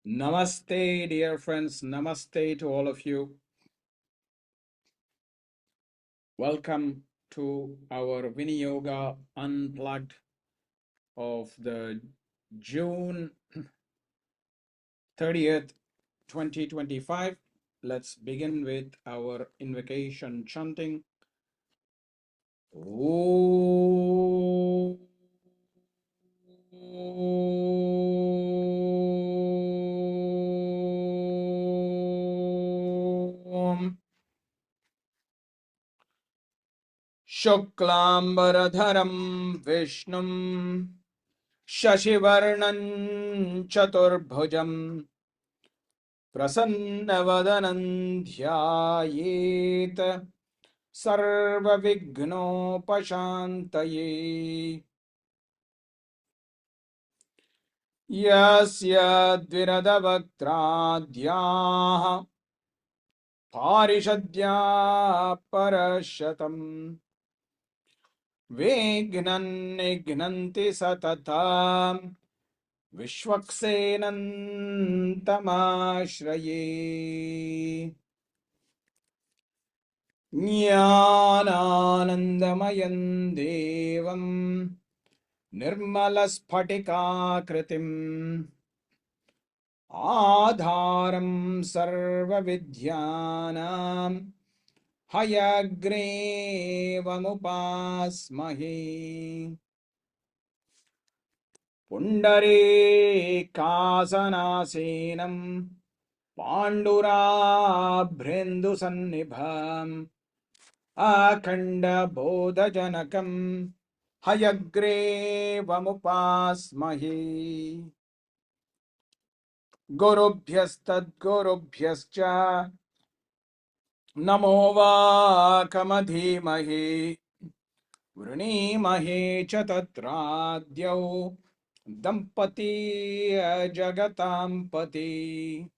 Namaste, dear friends. Namaste to all of you. Welcome to our Viniyoga Unplugged of the June 30th, 2025. Let's begin with our invocation chanting. Om. शुक्लांबरधरं विष्णुं शशिवर्णं चतुर्भुजं प्रसन्नवदनं ध्यायेत् सर्वविघ्नोपशान्तये। यस्य द्विरदवक्त्राद्याः पारिषद्या परशतम् विघ्नन्ति सततं विश्वक्सेनन्तमाश्रये। ज्ञानानन्दमयं देवं निर्मलस्फटिकाकृतिम् आधारं सर्वविद्यानां हयग्रीवमुपास्महे। पुण्डरीकासनासीनं पाण्डुराभ्रेन्दुसन्निभम् अखण्डबोधजनकं हयग्रीवमुपास्महे। गुरुभ्यस्तद्गुरुभ्यश्च नमो वाकमधीमहि वृणीमहे च तत्राद्यौ दम्पती जगतां पति।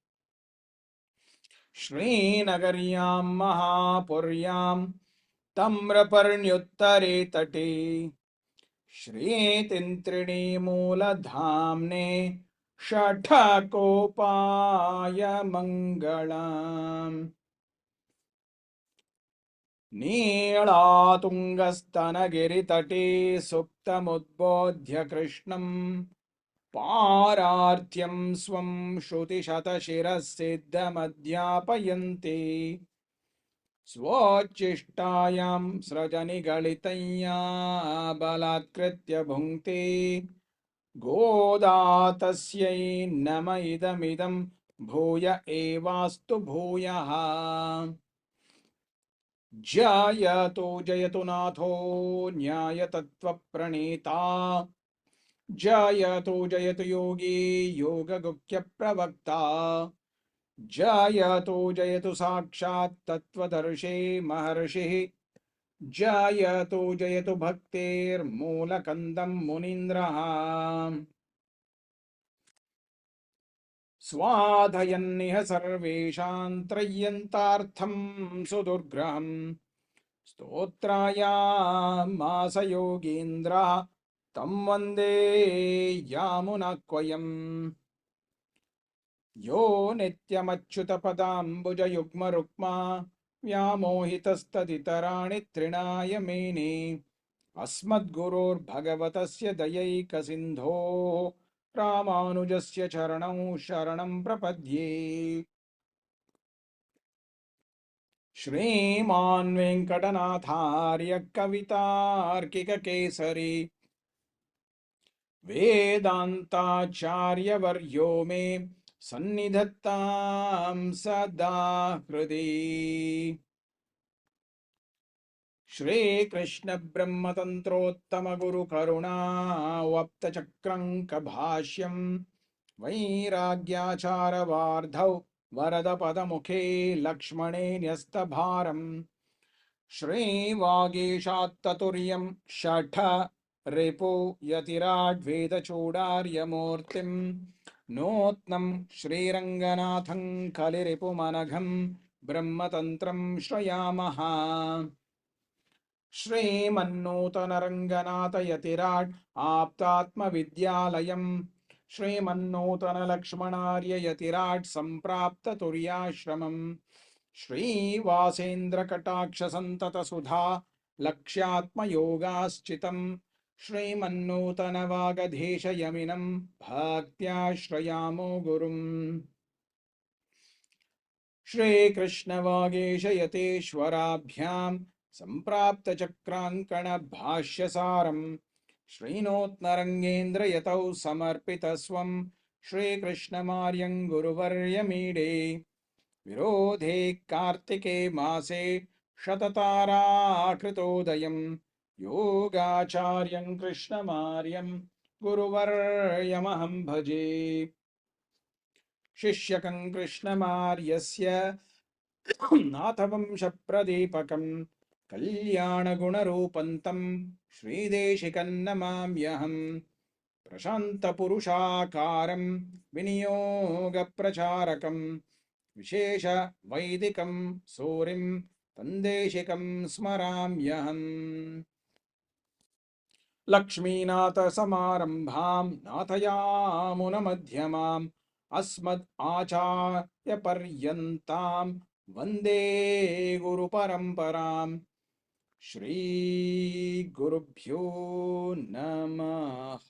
श्रीनगर्यां महापुर्यां ताम्रपर्ण्युत्तरे तटे श्रीतिन्त्रिणी मूलधाम्ने षठकोपाय मङ्गलम्। नीलातुङ्गस्तनगिरितटे सुप्तमुद्बोध्य कृष्णं पारार्त्यं स्वं श्रुतिशतशिरः सिद्धमध्यापयन्ति। स्वोच्छिष्टायां स्रजनिगलितं या बलात्कृत्य भुङ्क्ते गोदा तस्यै नम इदमिदं भूय एवास्तु भूयः। जयतु जयतु नाथो न्यायतत्त्वप्रणेता जयतु जयतु योगी योगगुह्य प्रवक्ता जयतु जयतु साक्षात् तत्त्वदर्शी महर्षिः जयतु जयतु भक्तेर्मूलकन्दं मुनीन्द्रः। स्वाधयन्निह सर्वेषां त्रय्यन्तार्थं सुदुर्ग्रहम् स्तोत्रायामास योगीन्द्रः तं वन्दे यामुनक्वयम्। यो नित्यमच्युतपदाम्बुजयुग्मरुक्मा व्यामोहितस्तदितराणि तृणाय मेने अस्मद्गुरोर्भगवतस्य दयैकसिन्धोः रामानुजस्य चरणौ शरणं प्रपद्ये। श्रीमान् वेङ्कटनाथार्य कवितार्किककेसरी वेदान्ताचार्यवर्यो मे सन्निधत्तां सदा हृदि। श्रीकृष्ण ब्रह्मतन्त्रोत्तमगुरुकरुणावप्तचक्राङ्कभाष्यं वैराग्याचारवार्धौ वरदपदमुखे लक्ष्मणे न्यस्तभारम् श्रीवागीशात्ततुर्यं षठ रिपु यतिराड्वेदचूडार्यमूर्तिं नूत्नं श्रीरङ्गनाथं कलिरिपुमनघं ब्रह्मतन्त्रं श्रयामः। श्रीमन्नूतनरङ्गनाथ यतिराट् आप्तात्मविद्यालयं श्रीमन्नूतन लक्ष्मणार्य यतिराट् सम्प्राप्त तुर्याश्रमम् श्रीवासेन्द्र कटाक्ष सन्तत सुधा लक्ष्यात्मयोगाश्चितम् श्रीमन्नूतन वागधीश यमिनम् भक्त्याश्रयामो गुरुम् श्रीकृष्ण वागेश यतेश्वराभ्याम् सम्प्राप्त चक्राङ्कण भाष्यसारम् श्रीनोत्नरङ्गेन्द्र यतौ समर्पितस्वम् श्रीकृष्णमार्यं गुरुवर्यमीडे विरोधे कार्तिके मासे शतताराकृतोदयम् योगाचार्यं कृष्णमार्यं गुरुवर्यमहं भजे शिष्यकं कृष्णमार्यस्य नाथवंशप्रदीपकं कल्याणगुणरूपन्तं श्रीदेशिकं नमाम्यहम् प्रशान्तपुरुषाकारं विनियोगप्रचारकं विशेष वैदिकं सूरिं तन्देशिकं स्मराम्यहम् लक्ष्मीनाथ समारम्भां नाथयामुनमध्यमाम् अस्मद् आचार्य पर्यन्तां वन्दे गुरुपरम्पराम् श्री गुरुभ्यो नमः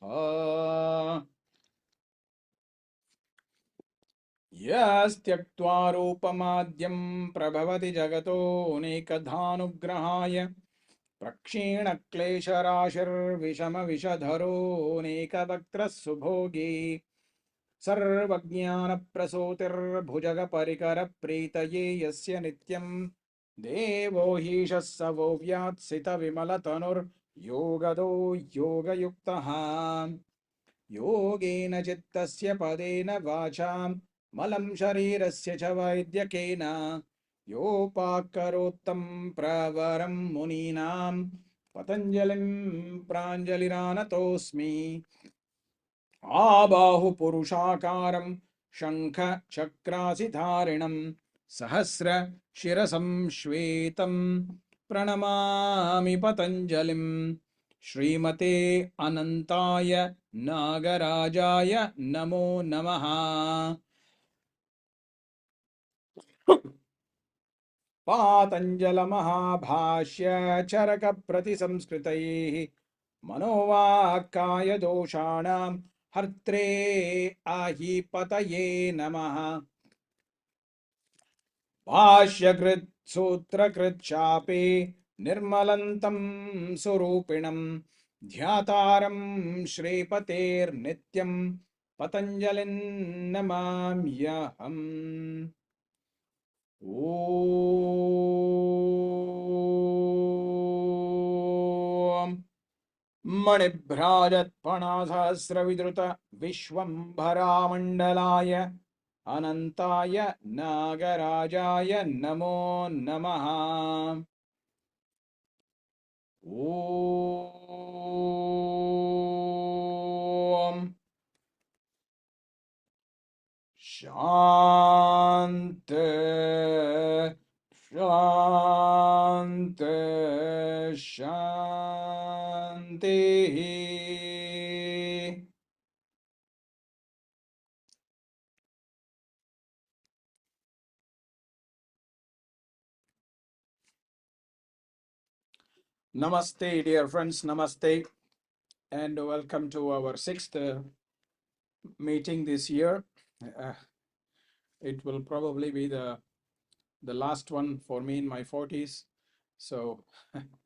यस्त्यक्त्वा रूपमाद्यं प्रभवति जगतोऽनेकधानुग्रहाय प्रक्षीणक्लेशराशिर्विषमविषधरोऽनेकवक्त्रः सुभोगी सर्वज्ञानप्रसूतिर्भुजगपरिकरप्रीतये यस्य नित्यं देवो हीशः स वो व्यात्सितविमलतनुर्योगदो योगयुक्तः योगेन चित्तस्य पदेन वाचां मलं शरीरस्य च वैद्यकेन योपाकरोत्तं प्रवरं मुनीनां पतञ्जलिं प्राञ्जलिरानतोऽस्मि आबाहुपुरुषाकारं शङ्ख चक्रासिधारिणं सहस्र शिरसं श्वेतं प्रणमामि पतञ्जलिं श्रीमते अनन्ताय नागराजाय नमो नमः पातञ्जलमहाभाष्य चरकप्रतिसंस्कृतैः मनोवाक्काय दोषाणां हर्त्रे आहिपतये नमः भाष्यकृत् सूत्रकृत् चापे निर्मलन्तं स्वरूपिणं ध्यातारं श्रीपतेर्नित्यं पतञ्जलिं नमाम्यहम् ॐ मणिभ्राजत्पणासहस्रविधृत विश्वम्भरामण्डलाय अनन्ताय नागराजाय नमो नमः ॐ शान्ति शान्ति शान्तिः Namaste, dear friends. Namaste, and welcome to our sixth meeting this year. It will probably be the last one for me in my 40s. So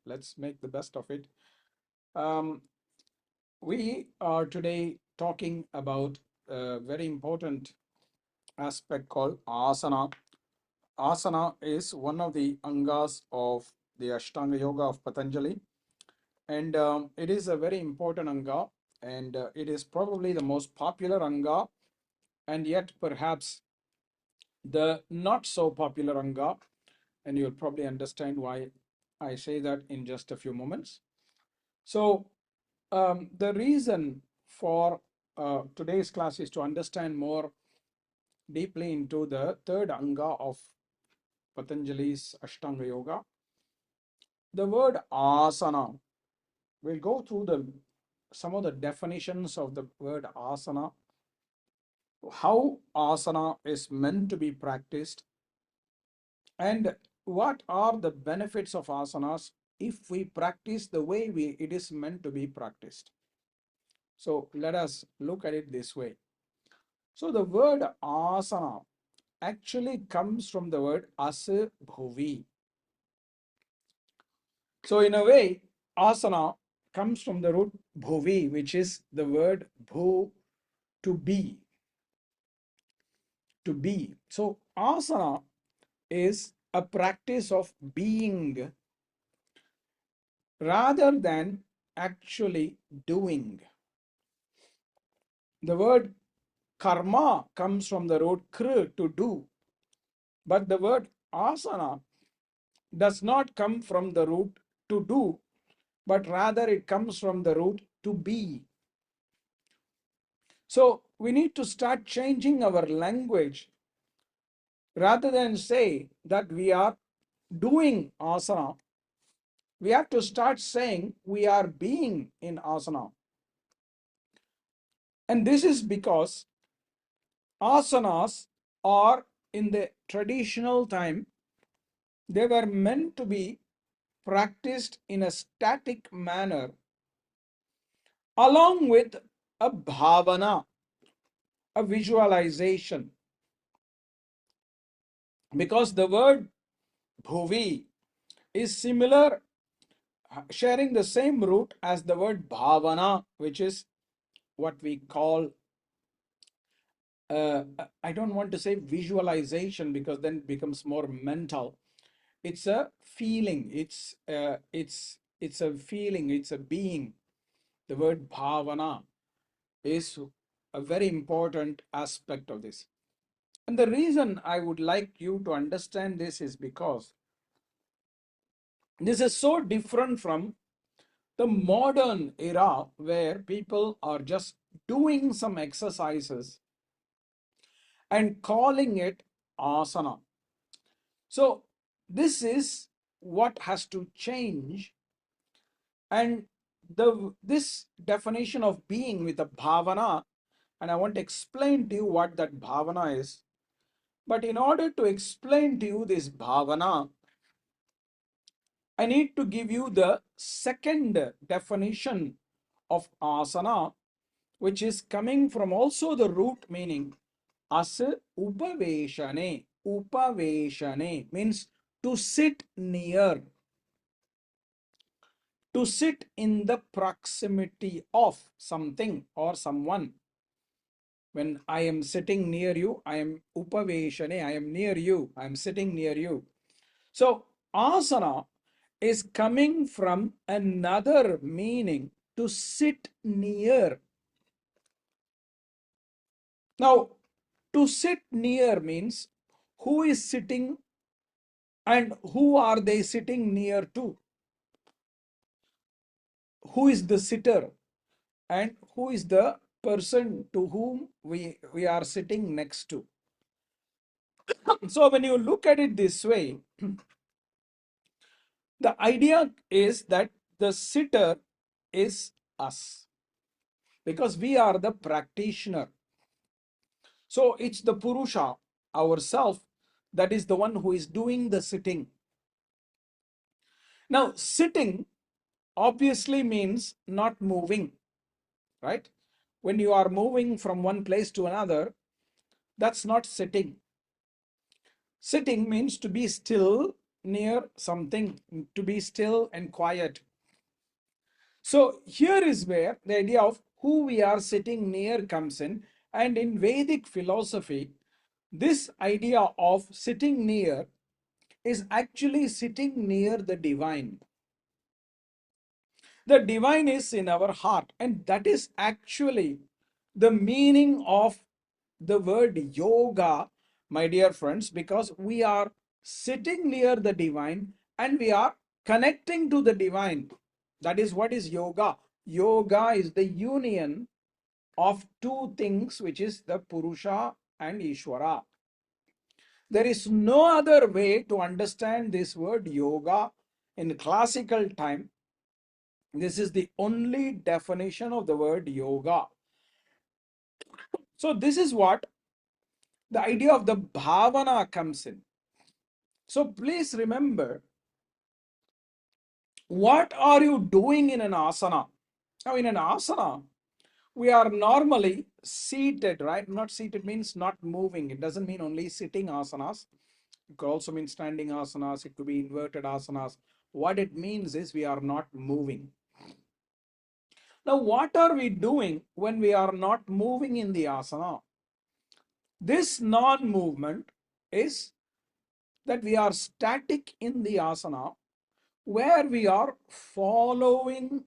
let's make the best of it. We are today talking about a very important aspect called asana. Asana is one of the angas of the Ashtanga Yoga of Patanjali. And it is a very important anga, and it is probably the most popular anga, and yet perhaps the not so popular anga. And you'll probably understand why I say that in just a few moments. So the reason for today's class is to understand more deeply into the third anga of Patanjali's Ashtanga Yoga. The word asana, we'll go through some of the definitions of the word asana, how asana is meant to be practiced, and what are the benefits of asanas if we practice the way it is meant to be practiced. So let us look at it this way. So the word asana actually comes from the word asa bhuvi. So in a way, asana comes from the root bhuvi, which is the word bhu, to be. To be. So asana is a practice of being rather than actually doing. The word karma comes from the root kr, to do, but the word asana does not come from the root to do, but rather it comes from the root to be. So we need to start changing our language. Rather than say that we are doing asana, we have to start saying we are being in asana. And this is because asanas are, in the traditional time, they were meant to be practiced in a static manner along with a bhavana, a visualization. Because the word bhuvi is similar, sharing the same root as the word bhavana, which is what we call, I don't want to say visualization because then it becomes more mental. It's a feeling. It's a feeling. It's a being. The word bhavana is a very important aspect of this. And the reason I would like you to understand this is because this is so different from the modern era where people are just doing some exercises and calling it asana. So this is what has to change, and this definition of being with a bhavana, and I want to explain to you what that bhavana is. But in order to explain to you this bhavana, I need to give you the second definition of asana, which is coming from also the root meaning as upaveshane. Upaveshane means to sit near, to sit in the proximity of something or someone. When I am sitting near you, I am upaveshane, I am near you, I am sitting near you. So asana is coming from another meaning, to sit near. Now, to sit near means who is sitting and who are they sitting near to? Who is the sitter and who is the person to whom we are sitting next to? So when you look at it this way, the idea is that the sitter is us, because we are the practitioner. So it's the Purusha, ourself, that is the one who is doing the sitting. Now, sitting obviously means not moving, right? When you are moving from one place to another, that's not sitting. Sitting means to be still near something, to be still and quiet. So here is where the idea of who we are sitting near comes in. And in Vedic philosophy, this idea of sitting near is actually sitting near the divine. The divine is in our heart, and that is actually the meaning of the word yoga, my dear friends, because we are sitting near the divine and we are connecting to the divine. That is what is yoga. Yoga is the union of two things, which is the Purusha and Ishvara. There is no other way to understand this word yoga in classical time. This is the only definition of the word yoga. So this is what the idea of the bhavana comes in. So please remember, what are you doing in an asana? Now, in an asana, we are normally seated, right? Not seated means not moving. It doesn't mean only sitting asanas. It could also mean standing asanas. It could be inverted asanas. What it means is we are not moving. Now, what are we doing when we are not moving in the asana? This non-movement is that we are static in the asana, where we are following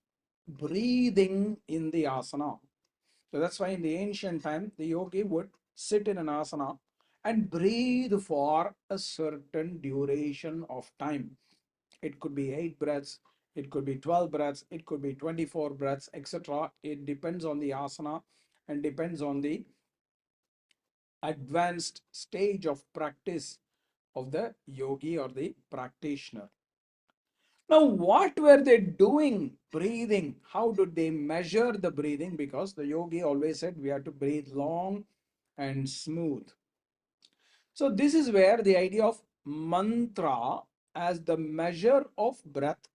breathing in the asana. So that's why in the ancient time, the yogi would sit in an asana and breathe for a certain duration of time. It could be 8 breaths, it could be 12 breaths, it could be 24 breaths, etc. It depends on the asana and depends on the advanced stage of practice of the yogi or the practitioner. Now, what were they doing breathing? How did they measure the breathing? Because the yogi always said we have to breathe long and smooth. So this is where the idea of mantra as the measure of breath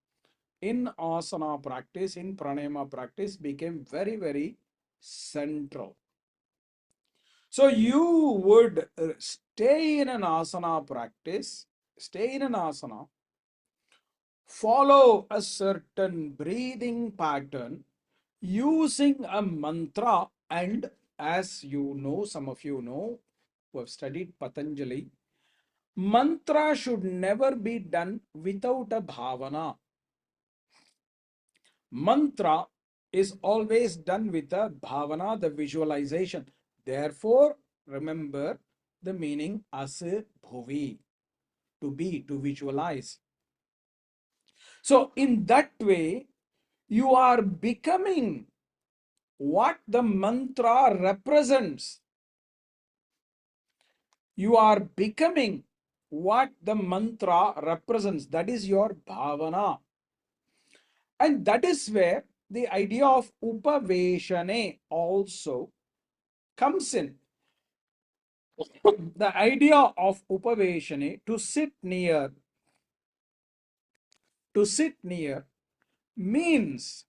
in asana practice, in pranayama practice, became very, very central. So you would stay in an asana practice, stay in an asana, follow a certain breathing pattern using a mantra, and as you know, some of you know who have studied Patanjali, mantra should never be done without a bhavana. Mantra is always done with a bhavana, the visualization. Therefore, remember the meaning as bhuvi, to be, to visualize. So in that way, you are becoming what the mantra represents. You are becoming what the mantra represents. That is your bhavana. And that is where the idea of upaveshane also comes in. The idea of upaveshane, to sit near, means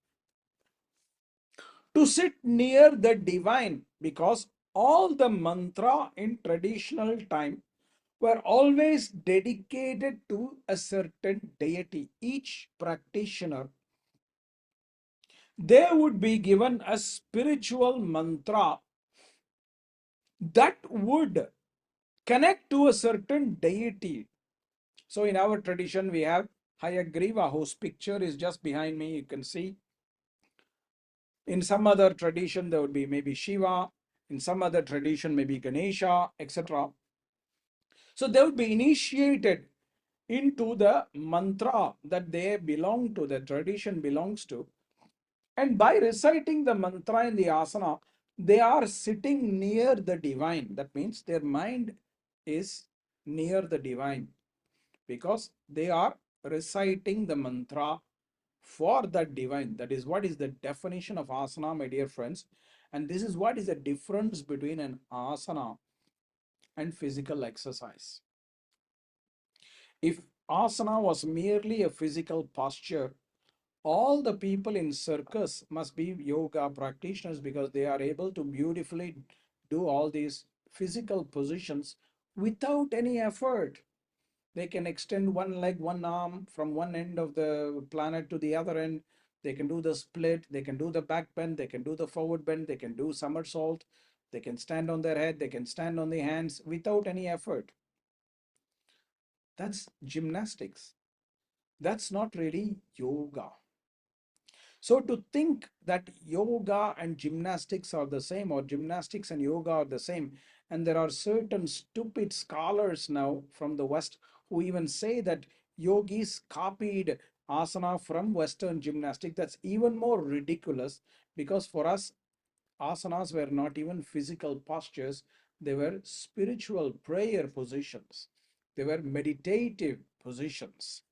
to sit near the divine, because all the mantra in traditional time were always dedicated to a certain deity. Each practitioner, they would be given a spiritual mantra that would connect to a certain deity. So in our tradition, we have Hayagriva, whose picture is just behind me, you can see. In some other tradition, there would be maybe Shiva. In some other tradition, maybe Ganesha, etc. So they would be initiated into the mantra that they belong to, the tradition belongs to. And by reciting the mantra in the asana, they are sitting near the divine. That means their mind is near the divine, because they are reciting the mantra for that divine. That is what is the definition of asana, my dear friends. And this is what is the difference between an asana and physical exercise. If asana was merely a physical posture, all the people in circus must be yoga practitioners, because they are able to beautifully do all these physical positions without any effort. They can extend one leg, one arm from one end of the planet to the other end. They can do the split, they can do the back bend, they can do the forward bend, they can do somersault, they can stand on their head, they can stand on the hands without any effort. That's gymnastics. That's not really yoga. So to think that yoga and gymnastics are the same, or gymnastics and yoga are the same, and there are certain stupid scholars now from the West who even say that yogis copied asana from Western gymnastics, that's even more ridiculous, because for us, asanas were not even physical postures, they were spiritual prayer positions, they were meditative positions.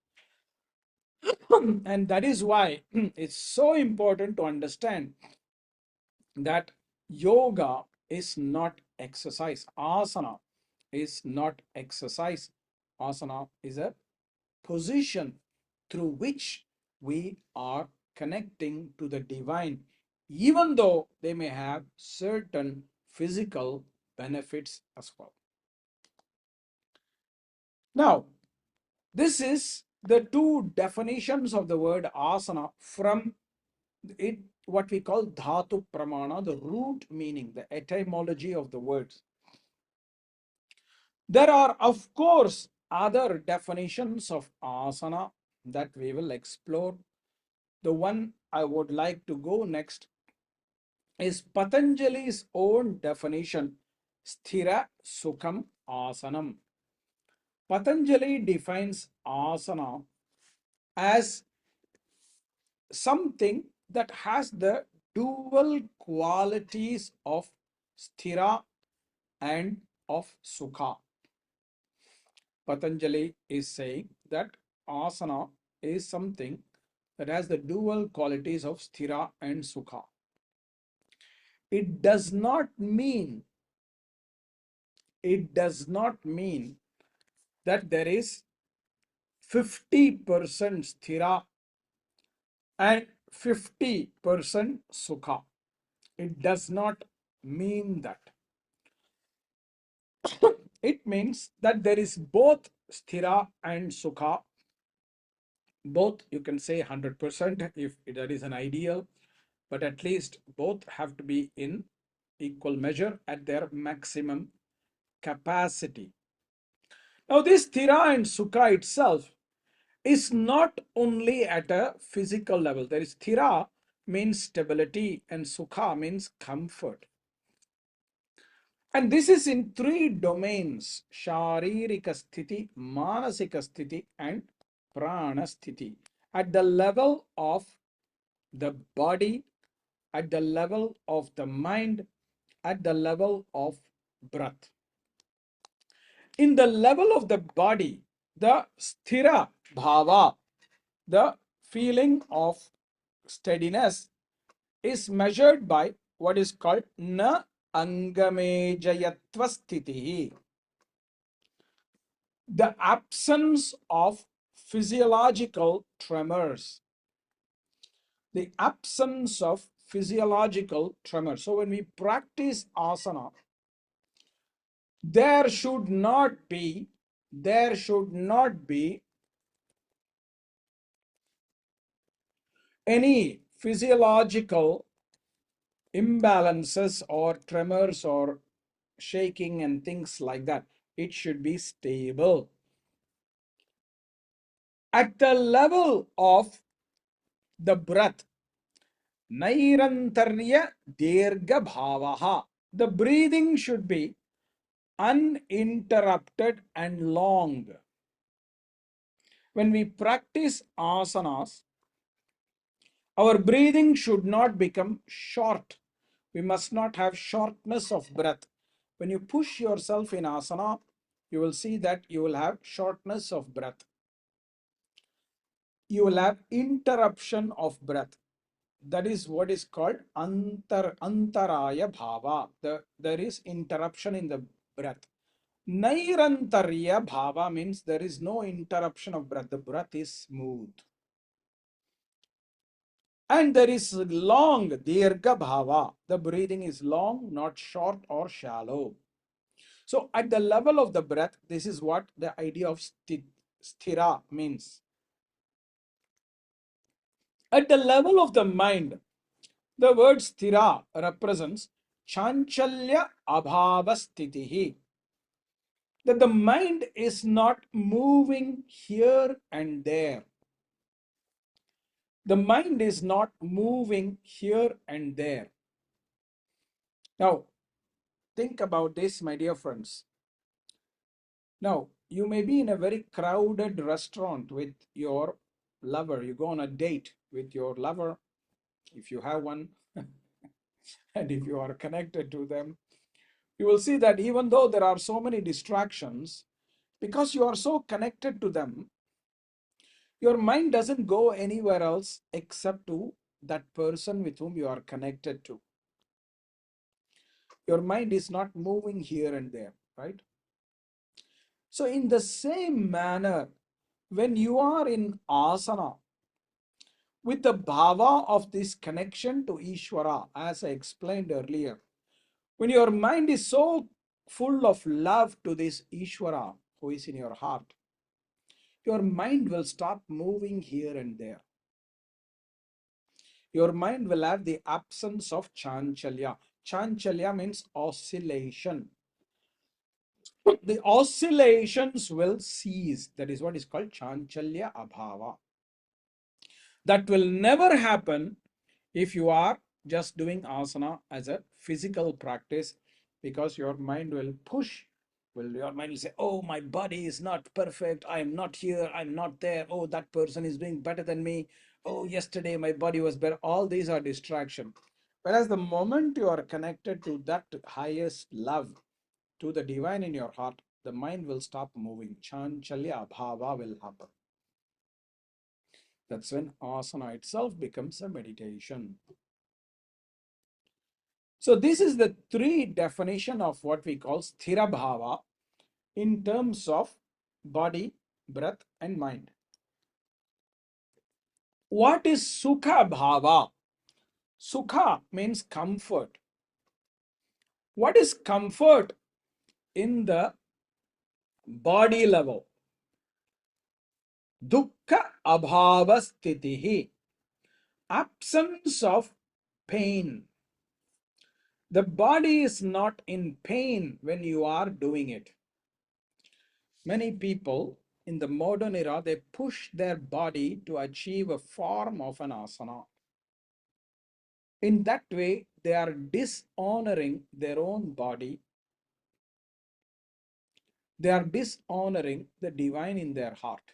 And that is why it's so important to understand that yoga is not exercise. Asana is not exercise. Asana is a position through which we are connecting to the divine, even though they may have certain physical benefits as well. Now, this is the two definitions of the word asana from it, what we call dhatu pramana, the root meaning, the etymology of the words. There are, of course, other definitions of asana that we will explore. The one I would like to go next is Patanjali's own definition, sthira sukham asanam. Patanjali defines asana as something that has the dual qualities of sthira and of sukha. Patanjali is saying that asana is something that has the dual qualities of sthira and sukha. It does not mean that there is 50% sthira and 50% sukha. It does not mean that. It means that there is both sthira and sukha. Both, you can say 100% if that is an ideal, but at least both have to be in equal measure at their maximum capacity. Now, this sthira and sukha itself is not only at a physical level. There is sthira means stability and sukha means comfort. And this is in three domains: Sharirika sthiti, Manasika sthiti, and Prana sthiti. At the level of the body, at the level of the mind, at the level of breath. In the level of the body, the sthira bhava, the feeling of steadiness, is measured by what is called na angamejayatva sthitihi, the absence of physiological tremors. The absence of physiological tremors. So when we practice asana, there should not be any physiological imbalances or tremors or shaking and things like that. It should be stable. At the level of the breath, nairantarya dirgha bhavaha, the breathing should be uninterrupted and long. When we practice asanas, our breathing should not become short. We must not have shortness of breath. When you push yourself in asana, you will see that you will have shortness of breath. You will have interruption of breath. That is what is called antaraya bhava. There is interruption in the breath. Nairantarya bhava means there is no interruption of breath. The breath is smooth. And there is long, dirgha bhava. The breathing is long, not short or shallow. So at the level of the breath, this is what the idea of sthira means. At the level of the mind, the word sthira represents chanchalya abhava sthitihi. That the mind is not moving here and there. The mind is not moving here and there. Now, think about this, my dear friends. Now, you may be in a very crowded restaurant with your lover. You go on a date with your lover, if you have one, and if you are connected to them. You will see that even though there are so many distractions, because you are so connected to them, your mind doesn't go anywhere else except to that person with whom you are connected to. Your mind is not moving here and there, right? So in the same manner, when you are in asana, with the bhava of this connection to Ishvara, as I explained earlier, when your mind is so full of love to this Ishvara who is in your heart, your mind will start moving here and there. Your mind will have the absence of chanchalya. Chanchalya means oscillation. The oscillations will cease. That is what is called chanchalya abhava. That will never happen if you are just doing asana as a physical practice, because your mind will push. Your mind will say, oh, my body is not perfect. I'm not here. I'm not there. Oh, that person is doing better than me. Oh, yesterday my body was better. All these are distraction. Whereas the moment you are connected to that highest love, to the divine in your heart, the mind will stop moving. Chanchalya abhava will happen. That's when asana itself becomes a meditation. So this is the three definition of what we call sthira bhava in terms of body, breath and mind. What is sukha bhava? Sukha means comfort. What is comfort in the body level? Dukkha abhava sthitihi. Absence of pain. The body is not in pain when you are doing it. Many people in the modern era, they push their body to achieve a form of an asana. In that way, they are dishonoring their own body. They are dishonoring the divine in their heart.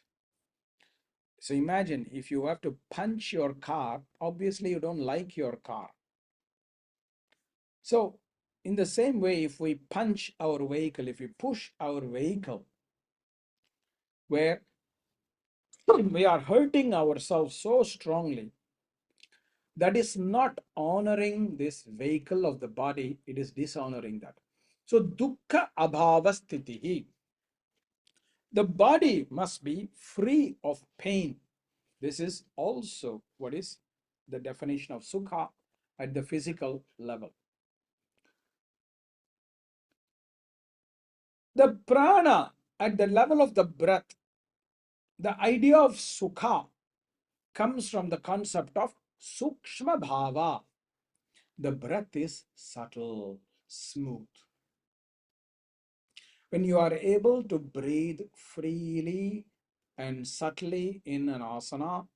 So imagine if you have to punch your car, obviously you don't like your car. So in the same way, if we punch our vehicle, if we push our vehicle, where we are hurting ourselves so strongly, that is not honoring this vehicle of the body, it is dishonoring that. So dukkha abhava sthitihi. The body must be free of pain. This is also what is the definition of sukha at the physical level. The prana at the level of the breath, the idea of sukha comes from the concept of sukshma bhava. The breath is subtle, smooth. When you are able to breathe freely and subtly in an asana,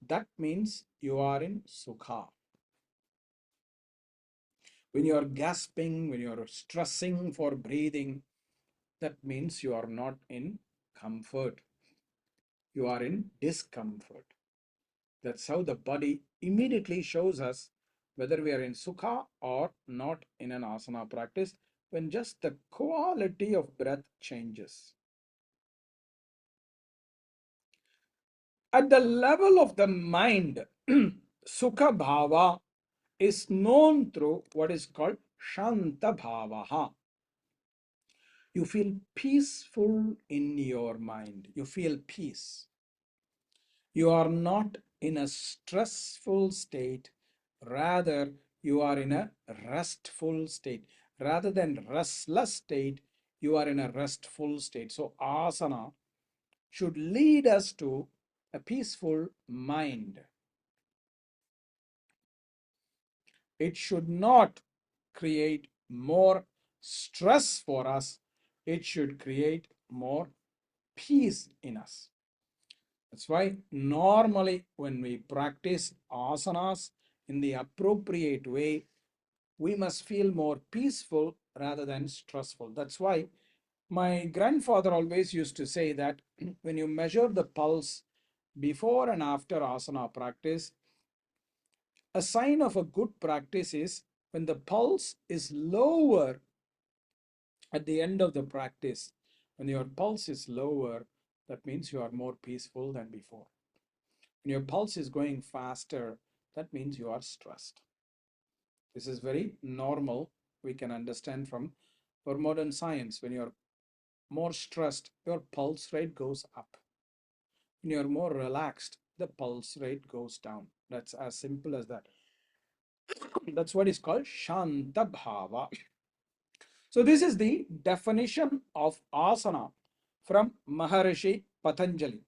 that means you are in sukha. When you are gasping, when you are stressing for breathing, that means you are not in comfort. You are in discomfort. That's how the body immediately shows us whether we are in sukha or not in an asana practice, when just the quality of breath changes. At the level of the mind, sukha bhava is known through what is called shanta bhava. You feel peaceful in your mind. You feel peace. You are not in a stressful state. Rather, you are in a restful state. Rather than restless state, you are in a restful state. So asana should lead us to a peaceful mind. It should not create more stress for us. It should create more peace in us. That's why normally when we practice asanas in the appropriate way, we must feel more peaceful rather than stressful. That's why my grandfather always used to say that when you measure the pulse before and after asana practice, a sign of a good practice is when the pulse is lower at the end of the practice. When your pulse is lower, that means you are more peaceful than before. When your pulse is going faster, that means you are stressed. This is very normal. We can understand from our modern science. When your more stressed, your pulse rate goes up. When you're more relaxed, the pulse rate goes down. That's as simple as that. That's what is called Shanta Bhava. So this is the definition of asana from Maharishi Patanjali.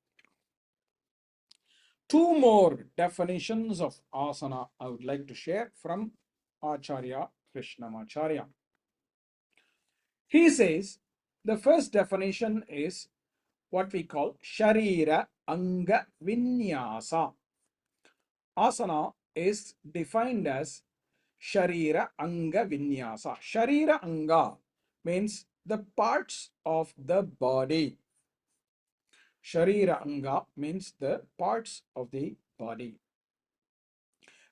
Two more definitions of asana I would like to share from Acharya Krishnamacharya. He says the first definition is what we call Sharira Anga Vinyasa. Asana is defined as Sharira Anga Vinyasa. Sharira Anga means the parts of the body. Sharira Anga means the parts of the body.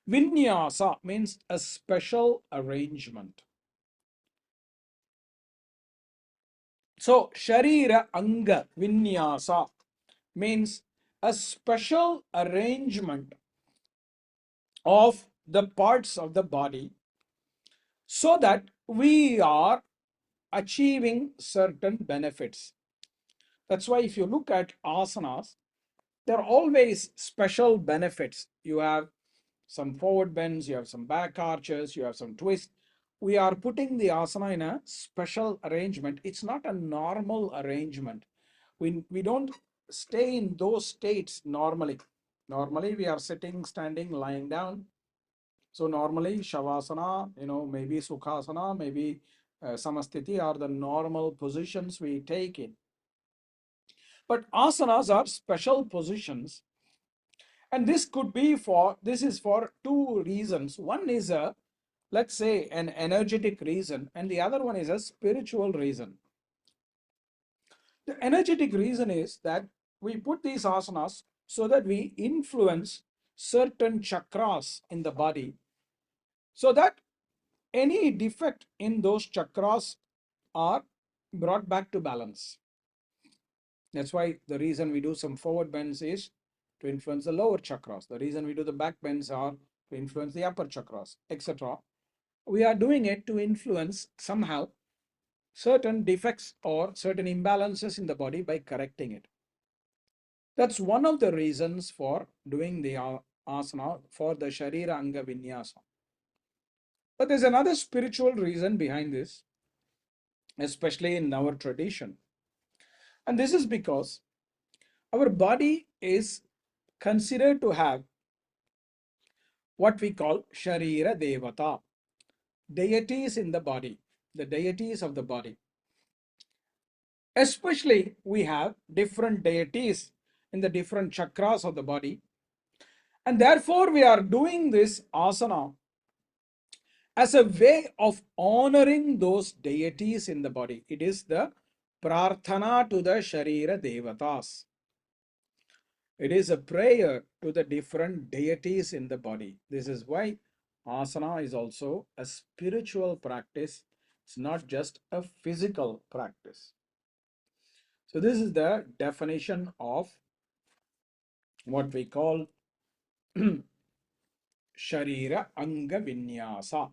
Vinyasa means a special arrangement. So, Sharira Anga Vinyasa means a special arrangement of the parts of the body so that we are achieving certain benefits. That's why if you look at asanas, there are always special benefits. You have some forward bends, you have some back arches, you have some twists. We are putting the asana in a special arrangement. It's not a normal arrangement. We don't stay in those states normally. Normally, we are sitting, standing, lying down. So normally, Shavasana, maybe Sukhasana, maybe Samasthiti are the normal positions we take in. But asanas are special positions. And this is for two reasons. One is let's say, an energetic reason, and the other one is a spiritual reason. The energetic reason is that we put these asanas so that we influence certain chakras in the body, so that any defect in those chakras are brought back to balance. That's why the reason we do some forward bends is to influence the lower chakras. The reason we do the back bends are to influence the upper chakras, etc. We are doing it to influence somehow certain defects or certain imbalances in the body by correcting it. That's one of the reasons for doing the asana for the Sharira Anga Vinyasa. But there's another spiritual reason behind this, especially in our tradition. And this is because our body is considered to have what we call Sharira Devata, deities in the body, the deities of the body. Especially, we have different deities in the different chakras of the body. And therefore, we are doing this asana as a way of honoring those deities in the body. It is the prarthana to the Sharira Devatas. It is a prayer to the different deities in the body. This is why asana is also a spiritual practice. It's not just a physical practice. So this is the definition of what we call Sharira Anga Vinyasa.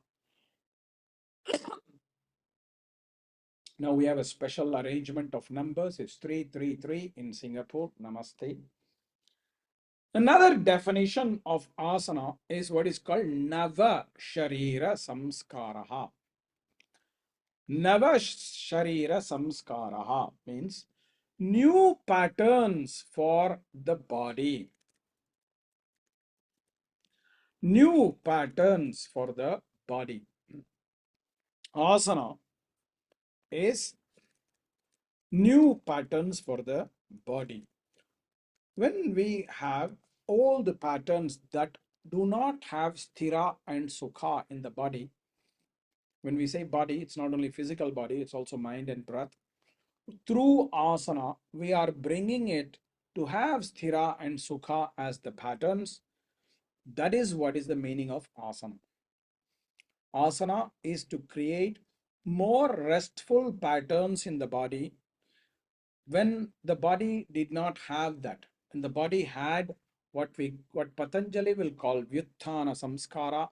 Now we have a special arrangement of numbers. It's 333 in Singapore. Namaste. Another definition of asana is what is called Nava Sharira Samskaraha. Nava Sharira Samskaraha means new patterns for the body. New patterns for the body. Asana is new patterns for the body. When we have all the patterns that do not have sthira and sukha in the body, when we say body, it's not only physical body, it's also mind and breath. Through asana, we are bringing it to have sthira and sukha as the patterns. That is what is the meaning of asana. Asana is to create more restful patterns in the body when the body did not have that. And the body had what Patanjali will call Vyuthana Samskara.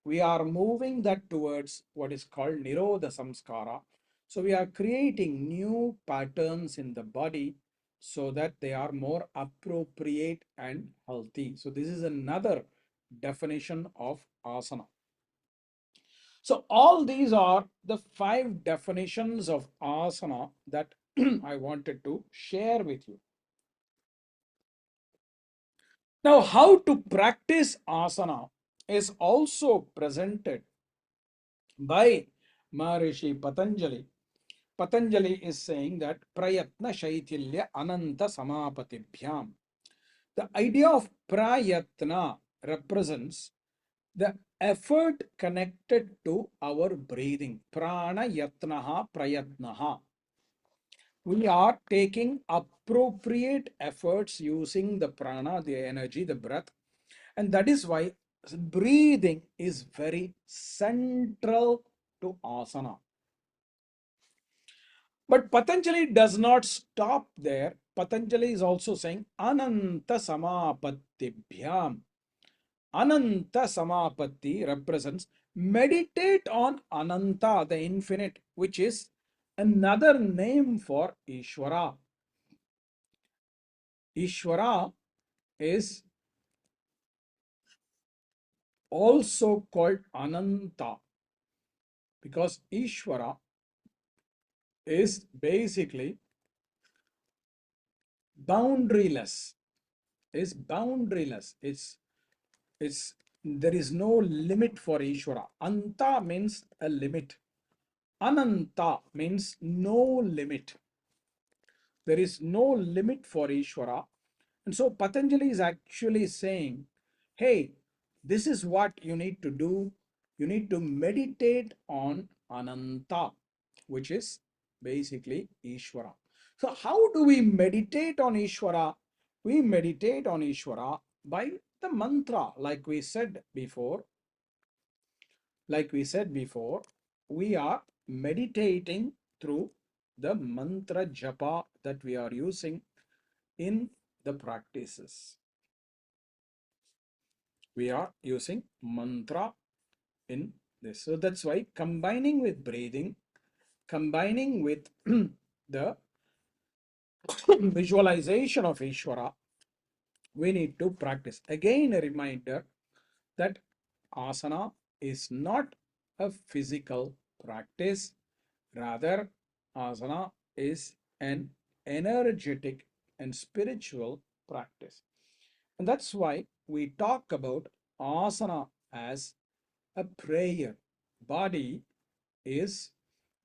We are moving that towards what is called Nirodha Samskara. So we are creating new patterns in the body so that they are more appropriate and healthy. So this is another definition of asana. So all these are the 5 definitions of asana that I wanted to share with you. Now, how to practice asana is also presented by Maharishi Patanjali. Patanjali is saying that prayatna shaitilya ananta samapatibhyam. The idea of prayatna represents the effort connected to our breathing. Prana yatnaha prayatnaha. We are taking appropriate efforts using the prana, the energy, the breath. And that is why breathing is very central to asana. But Patanjali does not stop there. Patanjali is also saying Ananta Samapatti-bhyam. Ananta Samapatti represents meditate on Ananta, the infinite, which is another name for Ishvara. Ishvara is also called Ananta because Ishvara is basically boundaryless. Is boundaryless. It's there is no limit for Ishvara. Anta means a limit. Ananta means no limit. There is no limit for Ishvara. And so Patanjali is actually saying, hey, this is what you need to do. You need to meditate on Ananta, which is basically Ishvara. So how do we meditate on Ishvara? We meditate on Ishvara by the mantra, like we said before. We are meditating through the mantra japa that we are using in the practices. We are using mantra in this. So that's why combining with breathing, combining with the visualization of Ishvara, we need to practice. Again, a reminder that asana is not a physical practice. Rather, asana is an energetic and spiritual practice. And that's why we talk about asana as a prayer. Body is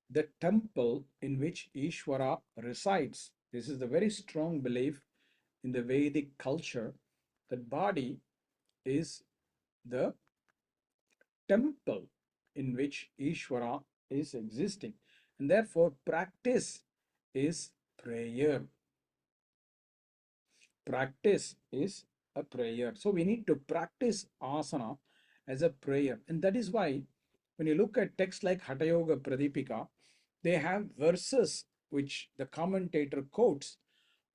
the temple in which Ishvara resides. This is the very strong belief in the Vedic culture that body is the temple in which Ishvara is existing. And therefore, practice is prayer. Practice is a prayer. So we need to practice asana as a prayer. And that is why when you look at texts like Hatha Yoga Pradipika, they have verses which the commentator quotes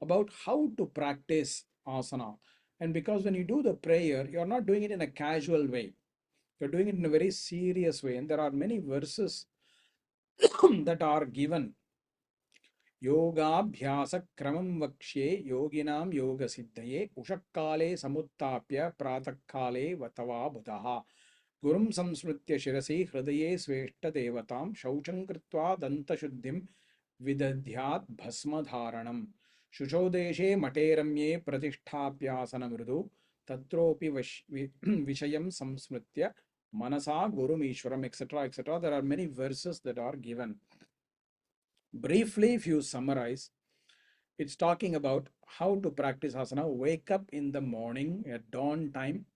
about how to practice asana. And because when you do the prayer, you're not doing it in a casual way. You're doing it in a very serious way. And there are many verses that are given. योगाभ्यास क्रमं वक्ष्ये योगिनां योगसिद्धये उषःकाले समुत्थाप्य प्रातःकाले वतवा बुधः गुरुं संस्मृत्य शिरसि हृदये स्वेष्टदेवतां शौचं कृत्वा दन्तशुद्धिं विदध्यात् भस्मधारणं शुचोदेशे मठे रम्ये प्रतिष्ठाप्यासनमृदु तत्रोपि विषयं संस्मृत्य मनसा गुरुमीश्वरम् etc. etc. There are many verses that are given. Briefly, if you summarize, it's talking about how to practice asana. Wake up in the morning at dawn time.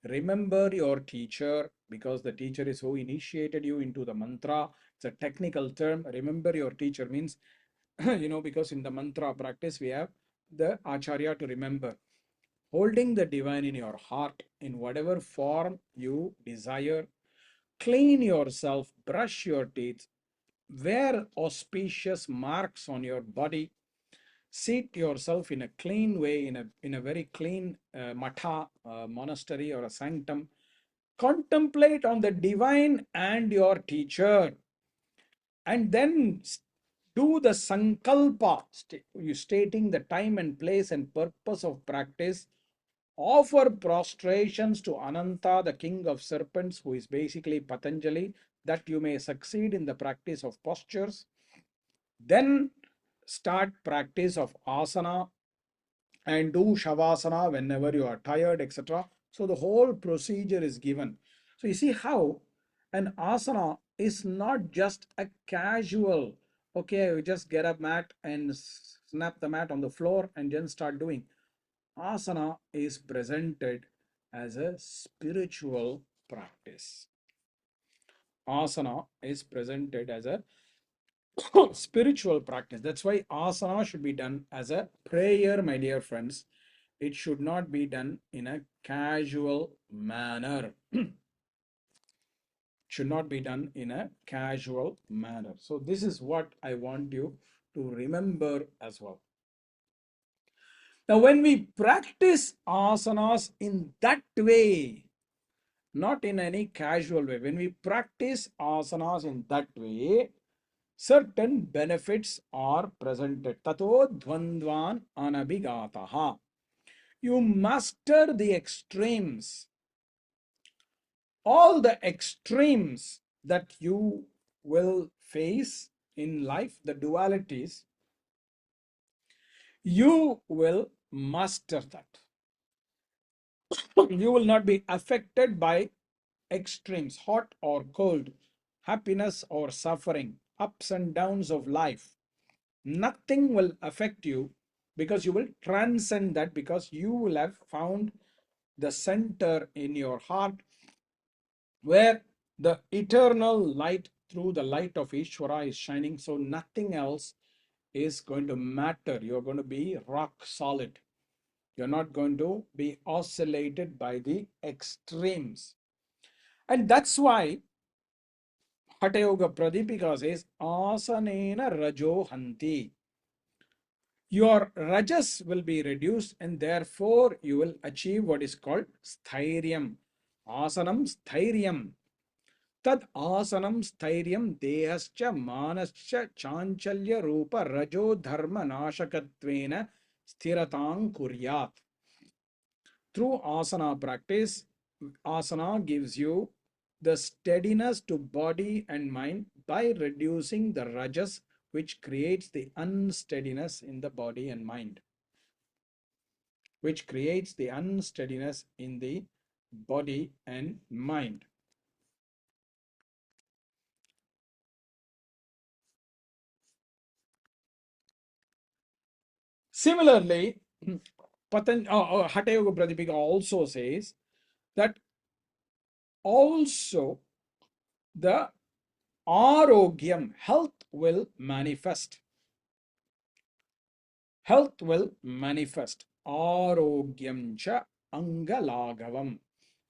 Remember your teacher because the teacher is who initiated you into the mantra. It's a technical term. Remember your teacher means, because in the mantra practice, we have the acharya to remember. Holding the divine in your heart in whatever form you desire. Clean yourself, brush your teeth, wear auspicious marks on your body, seat yourself in a clean way, in a very clean matha, monastery or a sanctum. Contemplate on the divine and your teacher. and then do the sankalpa, you stating the time and place and purpose of practice. Offer prostrations to Ananta, the king of serpents, who is basically Patanjali, that you may succeed in the practice of postures. Then start practice of asana and do shavasana whenever you are tired, etc. So the whole procedure is given. So you see how an asana is not just a casual, okay, you just get a mat and snap the mat on the floor and then start doing. Asana is presented as a spiritual practice. Asana is presented as a spiritual practice. That's why asana should be done as a prayer, my dear friends. It should not be done in a casual manner. Should not be done in a casual manner. So this is what I want you to remember as well. Now, when we practice asanas in that way, not in any casual way, when we practice asanas in that way, certain benefits are presented. Tato dvandvan anabhigataha. You master the extremes. All the extremes that you will face in life, the dualities, you will master that. You will not be affected by extremes, hot or cold, happiness or suffering, ups and downs of life. Nothing will affect you because you will transcend that, because you will have found the center in your heart where the eternal light through the light of Ishvara is shining. So nothing else is going to matter. You're going to be rock solid. You're not going to be oscillated by the extremes. And that's why Hatha Yoga Pradipika says, Asanena Rajo Hanti. Your rajas will be reduced and therefore you will achieve what is called sthairiam. Asanam sthairiam. Tad asanam sthairiam dehascha manascha chanchalya rupa rajo dharma nashakatvena sthiratang kuryat. Through asana practice, asana gives you the steadiness to body and mind by reducing the rajas, which creates the unsteadiness in the body and mind. Which creates the unsteadiness in the body and mind. Similarly, Hatha Yoga Pradipika also says that also the arogyam, health will manifest. Health will manifest. Arogyam cha angalagavam.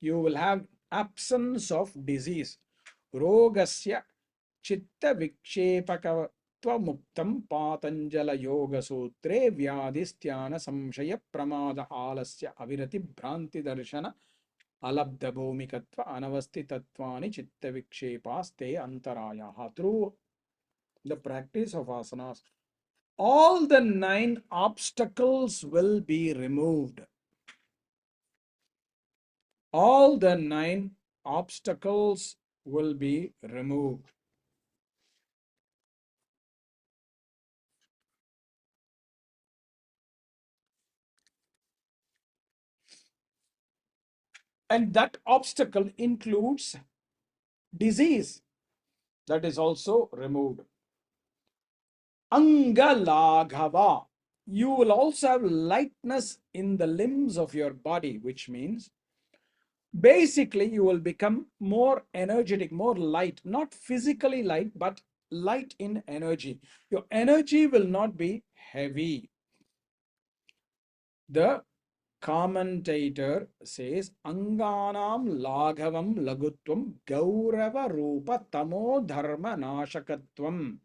You will have absence of disease. Rogasya chitta vikshepaka त्वमुक्तं Patanjala योग सूत्रे व्याधिस्त्यान संशय प्रमाद आलस्य अविरति भ्रांति दर्शन अलब्ध भूमिकत्व अनवस्थितत्वानि चित्त विक्षेपास्ते अंतरायाः. Through the practice of asanas, all the 9 obstacles will be removed. All the 9 obstacles will be removed. And that obstacle includes disease. That is also removed. Angalaghava. You will also have lightness in the limbs of your body, which means basically you will become more energetic, more light, not physically light, but light in energy. Your energy will not be heavy. The commentator says, Anganam laghavam lagutvam gaurava rupa tamo dharma nashakatvam.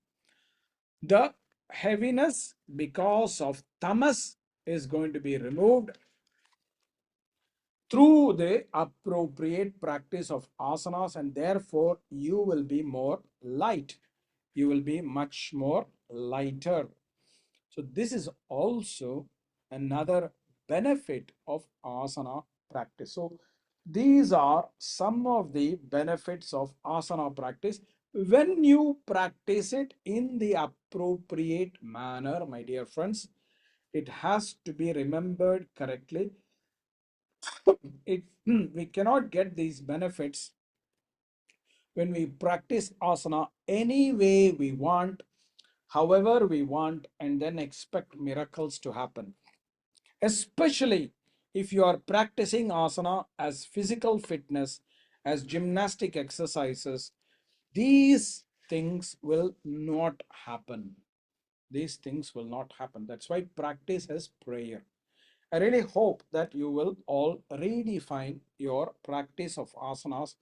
The heaviness because of tamas is going to be removed through the appropriate practice of asanas, and therefore you will be more light. you will be much more lighter. So this is also another benefit of asana practice. So these are some of the benefits of asana practice when you practice it in the appropriate manner, my dear friends. It has to be remembered correctly. We cannot get these benefits when we practice asana any way we want, however we want, and then expect miracles to happen. Especially if you are practicing asana as physical fitness, as gymnastic exercises, these things will not happen. These things will not happen. That's why practice is prayer. I really hope that you will all redefine your practice of asanas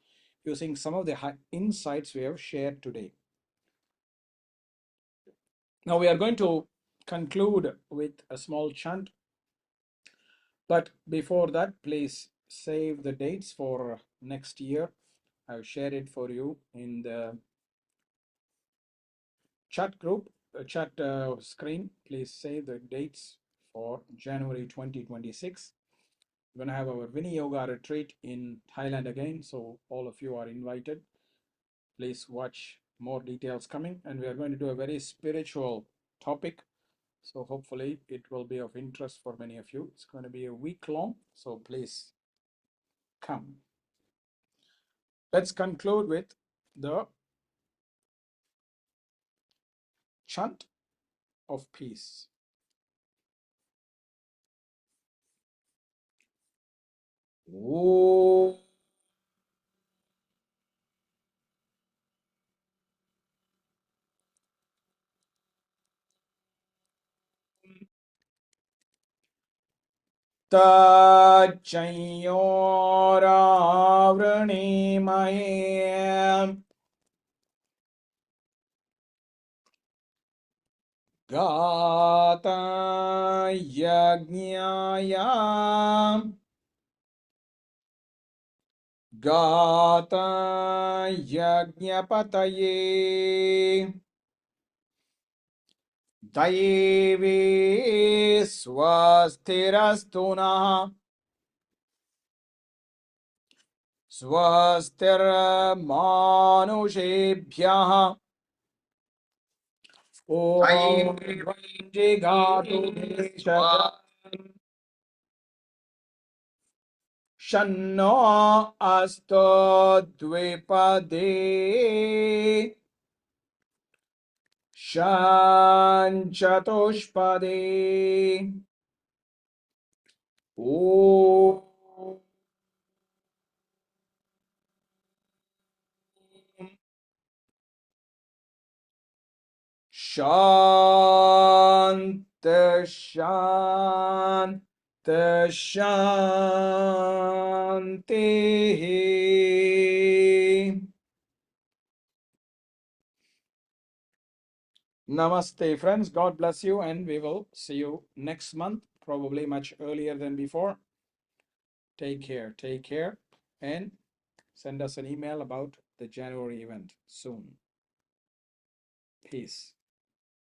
using some of the insights we have shared today. Now we are going to conclude with a small chant. But before that, please save the dates for next year. I've shared it for you in the chat group, chat screen. Please save the dates for January 2026. We're going to have our Viniyoga retreat in Thailand again. So all of you are invited. Please watch more details coming. And we are going to do a very spiritual topic. So hopefully it will be of interest for many of you. It's going to be a week long. So please come. Let's conclude with the chant of peace. Om Tacchayoravrimahe Gata Yajnaya Gata Yajnapataye Daivi Swastirastuna Swastirmanushabhyah Om Jigatu Shanno Asto Dvipade Shanchatushpade Om Shant Shant Shanti. Namaste, friends. God bless you, and we will see you next month, probably much earlier than before. Take care, and send us an email about the January event soon. Peace.